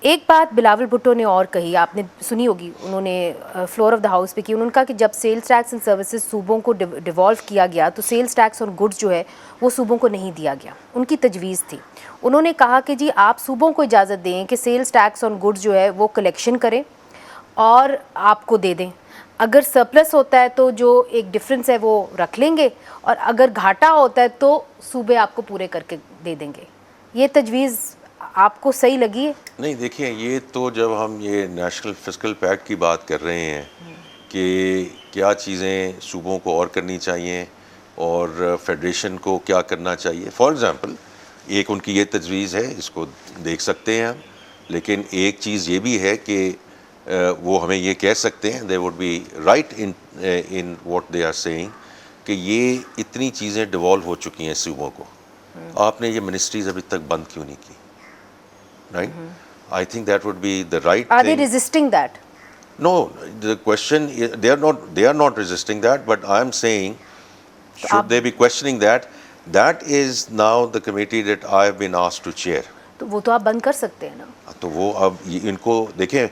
ایک بات بلاول بھٹو نے اور کہی، آپ نے سنی ہوگی، انہوں نے فلور آف دا ہاؤس پہ کی. انہوں نے کہا کہ جب سیلز ٹیکس اینڈ سروسز صوبوں کو ڈیوالو کیا گیا تو سیلز ٹیکس اور گڈز جو ہے وہ صوبوں کو نہیں دیا گیا. ان کی تجویز تھی. انہوں نے کہا کہ جی آپ صوبوں کو اجازت دیں کہ سیلز ٹیکس اور گڈز جو ہے وہ کلیکشن کریں اور آپ کو دے دیں. اگر سرپلس ہوتا ہے تو جو ایک ڈفرینس ہے وہ رکھ لیں گے، اور اگر گھاٹا ہوتا ہے تو صوبے آپ کو پورے کر کے دے دیں گے. یہ تجویز آپ کو صحیح لگی ہے؟ نہیں دیکھیں، یہ تو جب ہم یہ نیشنل فسکل پیکٹ کی بات کر رہے ہیں کہ کیا چیزیں صوبوں کو اور کرنی چاہیے اور فیڈریشن کو کیا کرنا چاہیے. فار ایگزامپل ایک ان کی یہ تجویز ہے، اس کو دیکھ سکتے ہیں ہم. لیکن ایک چیز یہ بھی ہے کہ وہ ہمیں یہ کہہ سکتے ہیں، they would be right in what they are seeing, کہ یہ اتنی چیزیں ڈیوالو ہو چکی ہیں صوبوں کو، آپ نے یہ منسٹریز ابھی تک بند کیوں نہیں کی؟ Right? I think that would be the right Are they thing. resisting that? No, the question is, they are not resisting that, but I am saying, should they be questioning that? That is now the committee that I have been asked to chair. تو وہ تو آپ بند کر سکتے ہیں نا. تو وہ اب ان کو دیکھیں،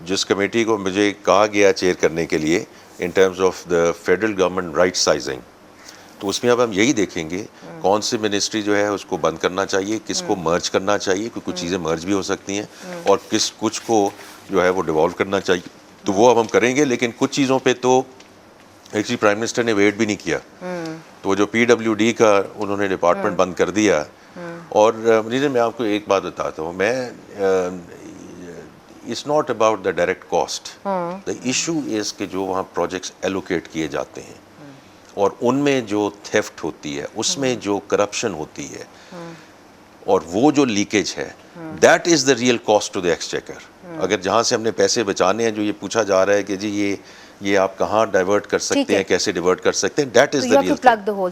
جس کمیٹی کو مجھے کہا گیا چیئر کرنے کے لیے in terms of the federal government right sizing, تو اس میں اب ہم یہی دیکھیں گے کون سی منسٹری جو ہے اس کو بند کرنا چاہیے، کس کو مرج کرنا چاہیے، کیونکہ کچھ چیزیں مرج بھی ہو سکتی ہیں، اور کچھ کو جو ہے وہ ڈیوالو کرنا چاہیے. تو وہ اب ہم کریں گے. لیکن کچھ چیزوں پہ تو ایکچولی پرائم منسٹر نے ویٹ بھی نہیں کیا. تو جو پی ڈبلیو ڈی کا انہوں نے ڈپارٹمنٹ بند کر دیا. اور میں آپ کو ایک بات بتاتا ہوں، میں it's not about the direct cost. The issue is کہ جو وہاں پروجیکٹس ایلوکیٹ کیے جاتے ہیں اور ان میں جو تھیفٹ ہوتی ہے، اس میں جو کرپشن ہوتی ہے، اور وہ جو لیکیج ہے، that is the real cost to the exchequer. اگر جہاں سے ہم نے پیسے بچانے ہیں، جو یہ پوچھا جا رہا ہے کہ جی یہ آپ کہاں ڈائیورٹ کر سکتے ہیں، کیسے ڈائیورٹ کر سکتے ہیں، دیٹ از دا ریئل.